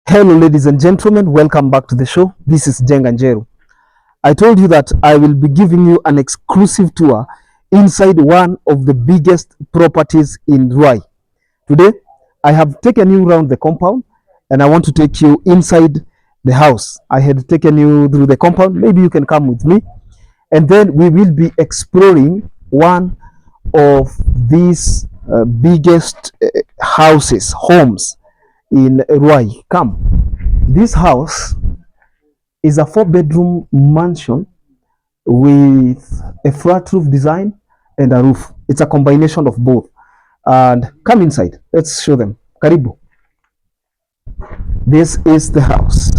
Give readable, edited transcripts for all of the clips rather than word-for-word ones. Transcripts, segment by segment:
Hello, ladies and gentlemen. Welcome back to the show. This is Jenga Njeru. I told you that I will be giving you an exclusive tour inside one of the biggest properties in Ruai. Today, I have taken you around the compound and I want to take you inside the house. I had taken you through the compound. Maybe you can come with me. And then we will be exploring one of these biggest homes in Ruai. Come. This house is a 4-bedroom mansion with a flat roof design and a roof. It's a combination of both. And come inside. Let's show them. Karibu. This is the house.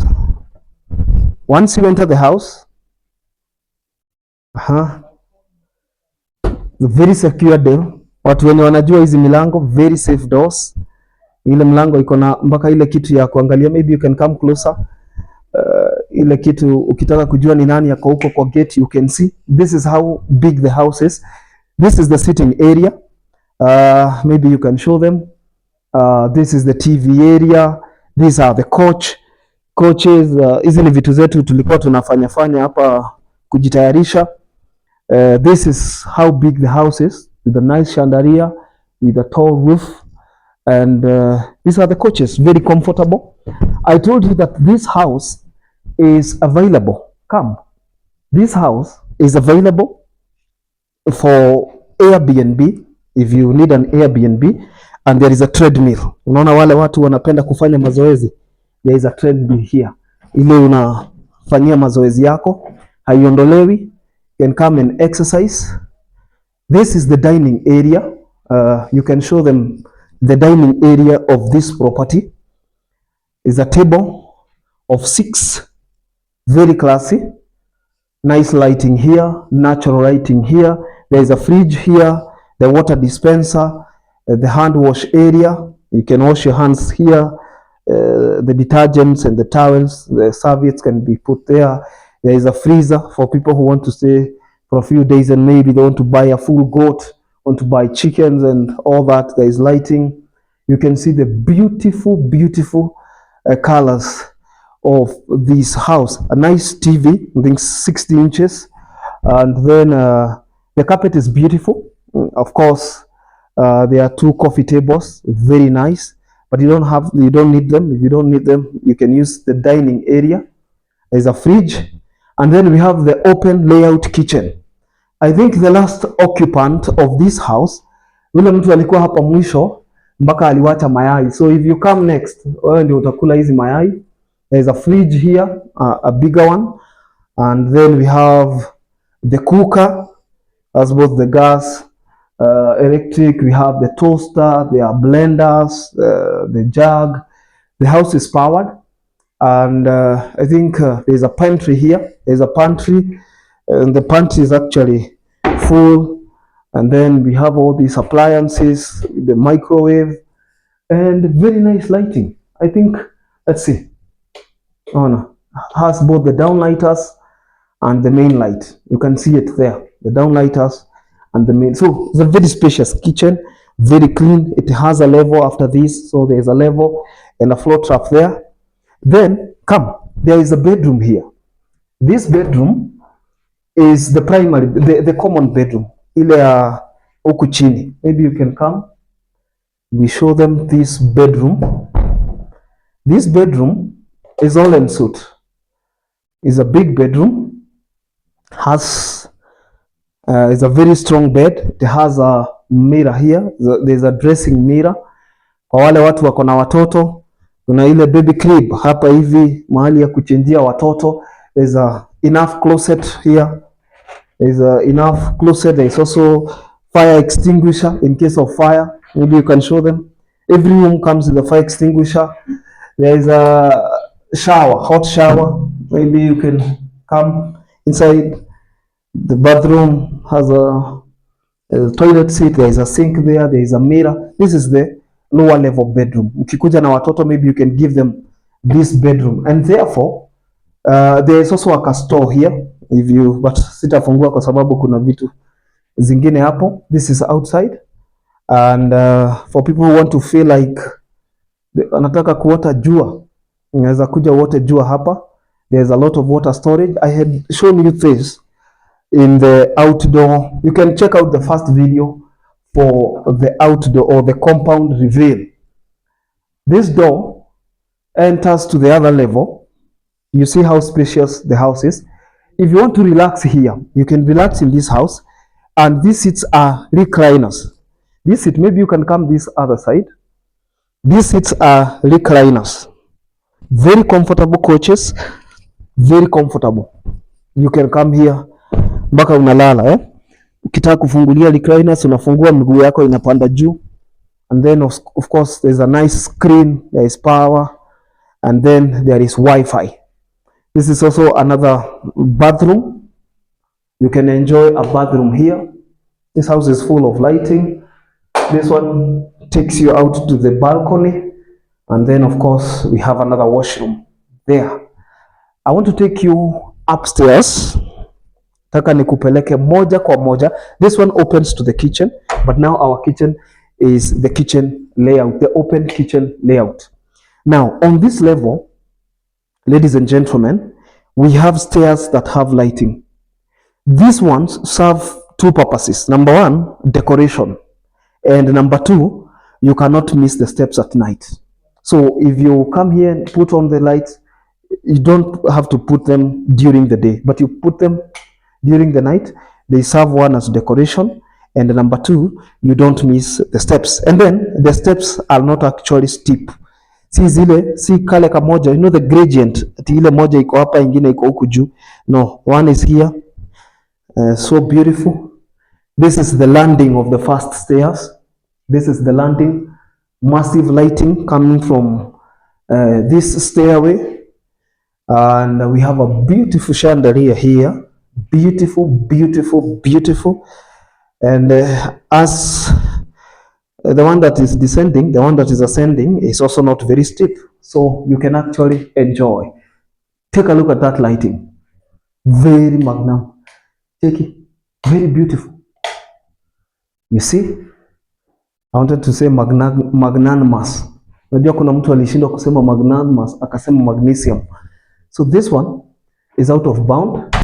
Once you enter the house, the very secure door. Watu wenye wanajua hizi milango, very safe doors. Ile mlango iko na mpaka ile kitu ya kuangalia. Maybe you can come closer. Ile kitu ukitaka kujua ni nani yako huko kwa gate, you can see. This is how big the house is. This is the sitting area. Maybe you can show them. This is the TV area. These are the coaches. Hizi ni vitu zetu tulikuwa tunafanya hapa kujitayarisha. This is how big the house is, with a nice chandelier, with a tall roof. And these are the coaches, very comfortable. I told you that this house is available. Come. This house is available for Airbnb, if you need an Airbnb, and there is a treadmill. Unaona wale watu wanapenda kufanya mazoezi. There is a treadmill here. Ile unafanyia mazoezi yako, haiondolewi. You can come and exercise. This is the dining area. You can show them the dining area of this property. Is a table of 6, very classy. Nice lighting here, natural lighting here. There is a fridge here, the water dispenser, the hand wash area. You can wash your hands here. The detergents and the towels, the serviettes can be put there. There is a freezer for people who want to stay for a few days and maybe they want to buy a full goat, want to buy chickens and all that. There is lighting. You can see the beautiful colors of this house. A nice TV, I think 60 inches. And then the carpet is beautiful. Of course, there are 2 coffee tables, very nice. But you don't need them. If you don't need them, you can use the dining area. There's a fridge. And then we have the open layout kitchen. I think the last occupant of this house, yule mtu alikuwa hapa mwisho mpaka aliwacha mayai. So if you come next, wewe ndio utakula hizi mayai. There's a fridge here, a bigger one. And then we have the cooker, as both the gas, electric. We have the toaster, there are blenders, the jug. The house is powered. And I think there's a pantry here. There's a pantry. And the pantry is actually full. And then we have all these appliances, the microwave, and very nice lighting. I think, let's see. Oh no, has both the downlighters and the main light. You can see it there, the downlighters and the main. So it's a very spacious kitchen, very clean. It has a level after this, so there's a level and a floor trap there. Then come, there is a bedroom here. This bedroom is the primary, the common bedroom. Ile ya huku chini. Maybe you can come. We show them this bedroom. This bedroom is all en suite. Is a big bedroom. Is a very strong bed. It has a mirror here. There's a dressing mirror. Kwa wale watu wako na watoto, kuna ile baby crib hapa hivi, mahali ya kuchenjia watoto. There's a enough closet here. There's enough closet. There's also fire extinguisher in case of fire. Maybe you can show them. Every room comes with a fire extinguisher. There's a shower, hot shower. Maybe you can come inside. The bathroom has a toilet seat. There is a sink there. There is a mirror. This is the lower level bedroom. Ukikuja na watoto, maybe you can give them this bedroom. And therefore, there is also a store here. If you, but sitafungua kwa sababu kuna vitu zingine hapo. This is outside. And for people who want to feel like anataka kuota jua, Unaweza kuja wote jua hapa. There's a lot of water storage. I had shown you this in the outdoor. You can check out the first video for the outdoor or the compound reveal. This door enters to the other level. You see how spacious the house is. If you want to relax here, you can relax in this house. And these seats are recliners. This seat, maybe you can come this other side. These seats are recliners. Very comfortable coaches. Very comfortable. You can come here mpaka unalala eh? Ukitaka kufungulia recliners, unafungua miguu yako inapanda juu. And then of course there's a nice screen, there is power, and then there is Wi-Fi. This is also another bathroom. You can enjoy a bathroom here. This house is full of lighting. This one takes you out to the balcony, and then of course we have another washroom there. I want to take you upstairs. Taka nikupeleke moja kwa moja. This one opens to the kitchen, but now our kitchen is the kitchen layout, the open kitchen layout. Now on this level, ladies and gentlemen, we have stairs that have lighting. These ones serve two purposes. Number one, decoration. And number two, you cannot miss the steps at night. So if you come here and put on the lights, you don't have to put them during the day, but you put them during the night. They serve one as decoration, and number two, you don't miss the steps. And then the steps are not actually steep. Si zile, si kale kamoja, you know the gradient, ati ile moja iko hapa ingine iko huku juu. No, one is here. So beautiful. This is the landing of the first stairs. This is the landing. Massive lighting coming from this stairway. And we have a beautiful chandelier here. Beautiful, beautiful, beautiful. And as the one that is descending, the one that is ascending is also not very steep. So you can actually enjoy. Take a look at that lighting. Very magnum. Take it. Very beautiful. You see? I wanted to say magnanimous. Unajua kuna mtu alishindwa kusema magnanimous akasema magnesium. So this one is out of bound.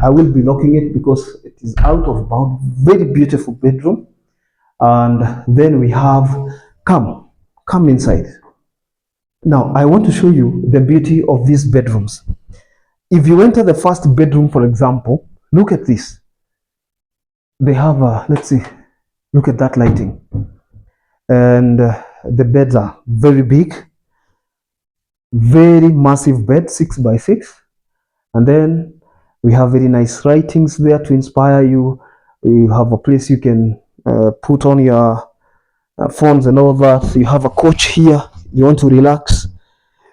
I will be locking it because it is out of bound. Very beautiful bedroom. And then we have, come inside. Now I want to show you the beauty of these bedrooms. If you enter the first bedroom, for example, look at this. They have a, let's see, look at that lighting. And the beds are very big, very massive bed, 6x6. And then we have very nice writings there to inspire you. You have a place you can put on your phones and all that. You have a couch here. You want to relax.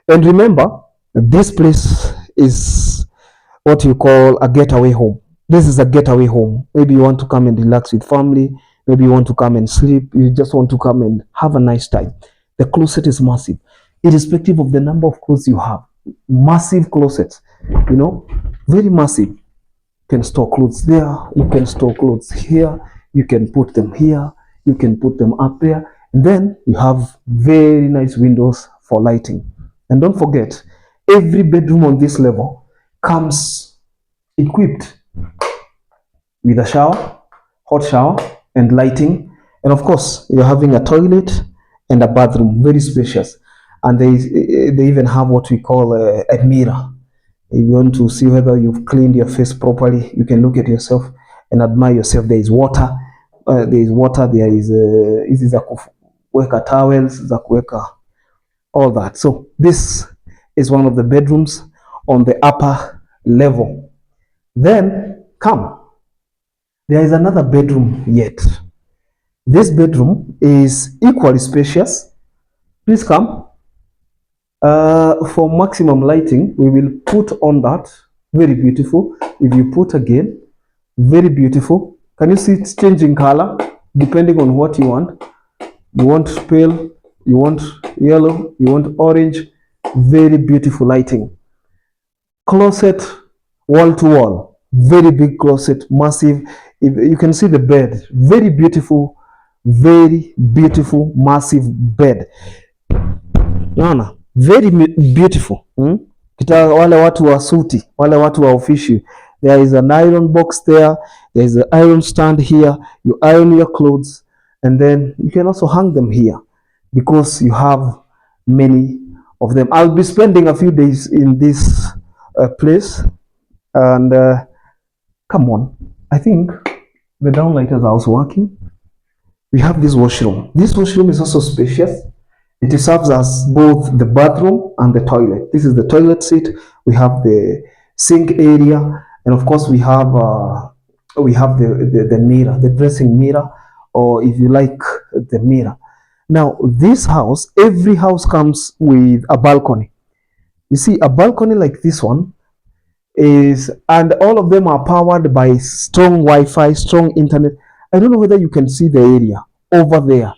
And remember, this place is what you call a getaway home. This is a getaway home. Maybe you want to come and relax with family. Maybe you want to come and sleep. You just want to come and have a nice time. The closet is massive, irrespective of the number of clothes you have. Massive closets, you know, very massive. You can store clothes there. You can store clothes here. You can put them here. You can put them up there. And then you have very nice windows for lighting. And don't forget, every bedroom on this level comes equipped with a shower, hot shower, and lighting. And of course, you're having a toilet and a bathroom, very spacious. And they even have what we call a mirror. If you want to see whether you've cleaned your face properly, you can look at yourself and admire yourself. There is water. There is hizi za kuweka towels, za kuweka all that. So this is one of the bedrooms on the upper level. Then there is another bedroom yet. This bedroom is equally spacious. Please come. For maximum lighting, we will put on that. Very beautiful. If you put again, very beautiful. Can you see it's changing color depending on what you want? You want pale, you want yellow, you want orange. Very beautiful lighting. Closet, wall to wall. Very big closet, massive. If you can see the bed, very beautiful, massive bed. Naona very beautiful. Kita wale watu wa suti, wale watu wa official, there is an iron box there, there is an iron stand here, you iron your clothes, and then you can also hang them here because you have many of them. I'll be spending a few days in this place, and come on, I think the downlighters are also working. We have this washroom. This washroom is also spacious. It serves as both the bathroom and the toilet. This is the toilet seat. We have the sink area, and of course we have the mirror, the dressing mirror, or if you like, the mirror. Now this house, every house comes with a balcony. You see, a balcony like this one is, and all of them are powered by strong Wi-Fi, strong internet. I don't know whether you can see the area over there.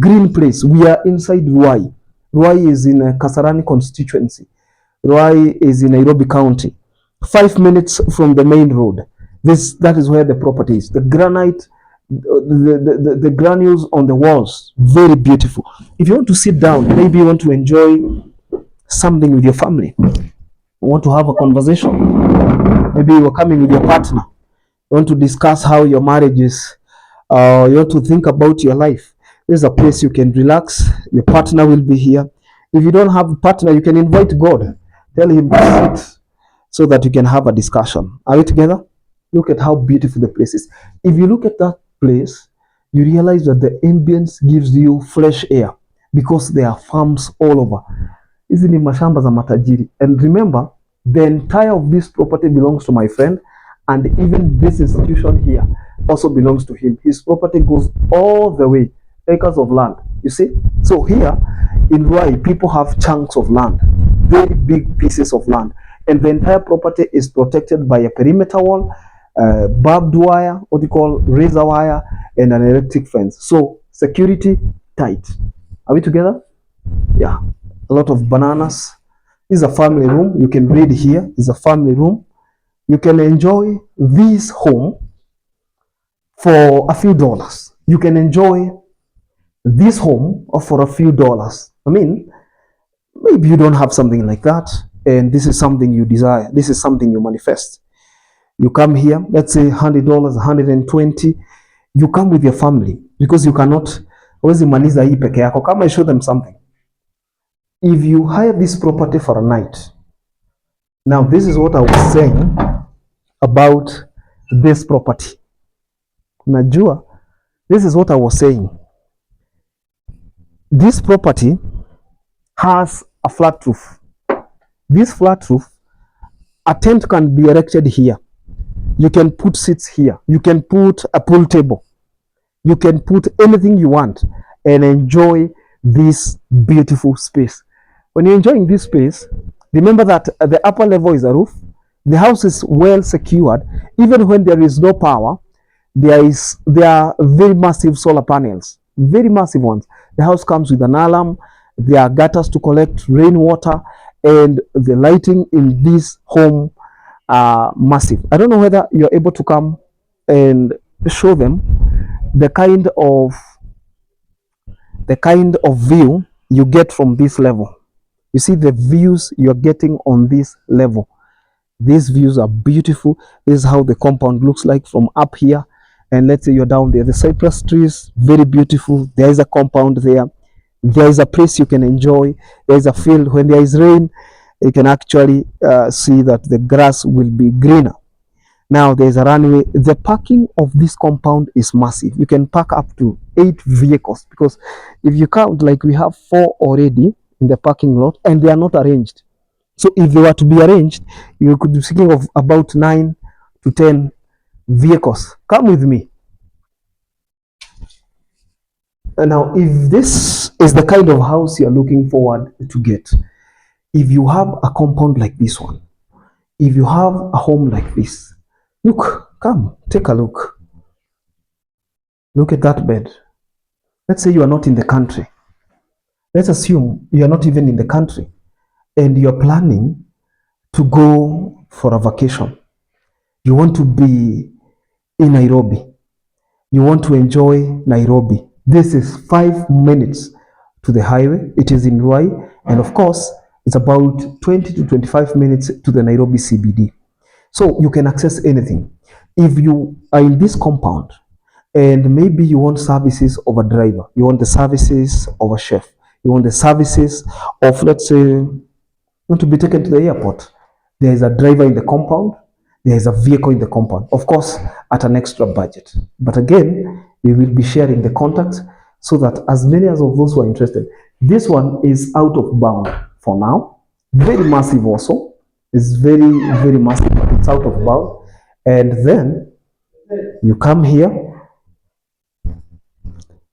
Green place. We are inside Ruai. Ruai is in a Kasarani constituency. Ruai is in Nairobi County. 5 minutes from the main road. That is where the property is. The granite, the granules on the walls, very beautiful. If you want to sit down, maybe you want to enjoy something with your family, you want to have a conversation, maybe you are coming with your partner, you want to discuss how your marriage is, you want to think about your life, there's a place you can relax. Your partner will be here. If you don't have a partner, you can invite God, tell him to sit so that you can have a discussion. Are we together? Look at how beautiful the place is. If you look at that place, you realize that the ambience gives you fresh air because there are farms all over. Hizi ni mashamba za matajiri. And remember, the entire of this property belongs to my friend, and even this institution here also belongs to him. His property goes all the way, acres of land, you see. So here in Ruai, people have chunks of land, very big pieces of land, and the entire property is protected by a perimeter wall, barbed wire, what you call razor wire, and an electric fence. So security tight. Are we together? Yeah. A lot of bananas. This is a family room. You can read here. This is a family room. You can enjoy this home for a few dollars. You can enjoy this home for a few dollars. I mean, maybe you don't have something like that, and this is something you desire. This is something you manifest. You come here, let's say $100, $120. You come with your family because you cannot always maliza hii peke yako. Come and show them something. If you hire this property for a night, now this is what I was saying about this property. Najua, this is what I was saying. This property has a flat roof. This flat roof, a tent can be erected here. You can put seats here. You can put a pool table. You can put anything you want and enjoy this beautiful space. When you're enjoying this space, remember that the upper level is a roof. The house is well secured. Even when there is no power, there are very massive solar panels, very massive ones. The house comes with an alarm. There are gutters to collect rainwater, and the lighting in this home are massive. I don't know whether you're able to come and show them the kind of view you get from this level. You see the views you're getting on this level. These views are beautiful. This is how the compound looks like from up here. And let's say you're down there. The cypress trees, very beautiful. There is a compound there. There is a place you can enjoy. There is a field. When there is rain, you can actually see that the grass will be greener. Now there's a runway. The parking of this compound is massive. You can park up to 8 vehicles, because if you count, like we have 4 already in the parking lot, and they are not arranged. So if they were to be arranged, you could be thinking of about 9 to 10 vehicles. Come with me. And now, if this is the kind of house you're looking forward to get, if you have a compound like this one, if you have a home like this, look, come, take a look. Look at that bed. Let's say you are not in the country. Let's assume you are not even in the country, and you're planning to go for a vacation. You want to be in Nairobi. You want to enjoy Nairobi. This is 5 minutes to the highway. It is in Ruai, And of course, it's about 20 to 25 minutes to the Nairobi CBD. So you can access anything. If you are in this compound and maybe you want services of a driver, you want the services of a chef, you want the services of, let's say, want to be taken to the airport, there is a driver in the compound, there is a vehicle in the compound, of course, at an extra budget. But again, we will be sharing the contact so that as many as of those who are interested, this one is out of bound for now. Very massive also. It's very, very massive, but it's out of bound. And then you come here,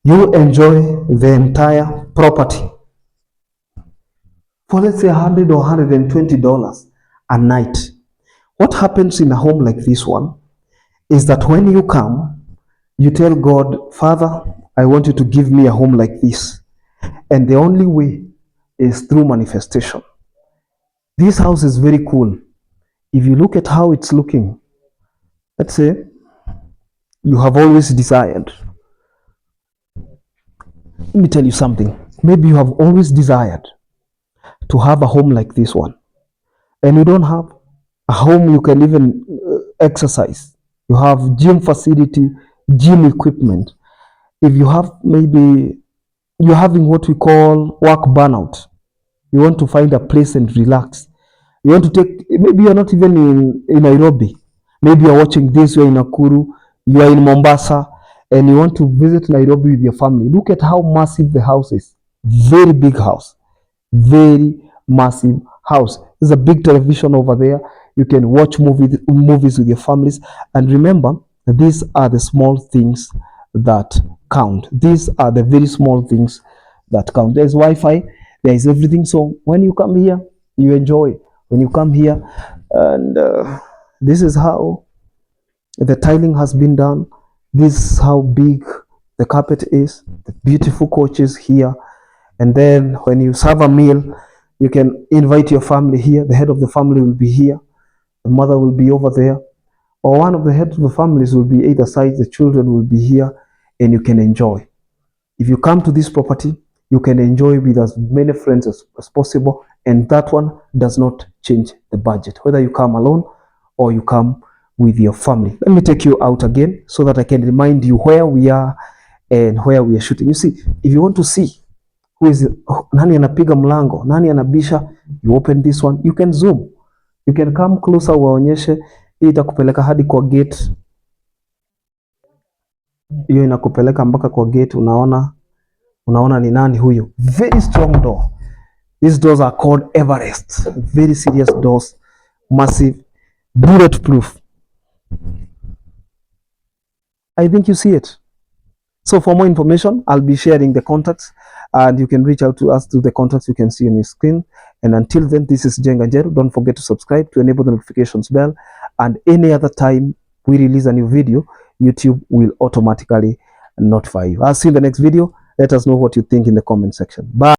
you enjoy the entire property for, let's say, $100 or $120 a night. What happens in a home like this one is that when you come, you tell God, Father, I want you to give me a home like this. And the only way is through manifestation. This house is very cool. If you look at how it's looking, let's say you have always desired. Let me tell you something. Maybe you have always desired to have a home like this one, and you don't have a home you can even exercise. You have gym facility, gym equipment. If you have, maybe you're having what we call work burnout, you want to find a place and relax. You want to take, maybe you're not even in Nairobi. Maybe you're watching this, you're in Nakuru, you are in Mombasa, and you want to visit Nairobi with your family. Look at how massive the house is. Very big house. Very massive house. There's a big television over there. You can watch movies with your families. And remember, these are the small things that count. These are the very small things that count. There's Wi-Fi, there is everything. So when you come here, you enjoy. When you come here, and this is how the tiling has been done. This is how big the carpet is. The beautiful couches here. And then when you serve a meal, you can invite your family here. The head of the family will be here. The mother will be over there. Or one of the heads of the families will be either side. The children will be here, and you can enjoy. If you come to this property, you can enjoy with as many friends as possible. And that one does not change the budget, whether you come alone or you come with your family. Let me take you out again so that I can remind you where we are and where we are shooting. You see, if you want to see who is nani anapiga mlango, nani anabisha, you open this one, you can zoom, you can come closer, waonyeshe. Hii itakupeleka hadi kwa gate, hiyo inakupeleka mpaka kwa gate. Unaona ni nani huyo. Very strong door. These doors are called Everest. Very serious doors, massive, bulletproof. I think you see it. So for more information, I'll be sharing the contacts, and you can reach out to us through the contacts you can see on your screen. And until then, this is Jenga Njeru. Don't forget to subscribe, to enable the notifications bell, and any other time we release a new video, YouTube will automatically notify you. I'll see you in the next video. Let us know what you think in the comment section. Bye.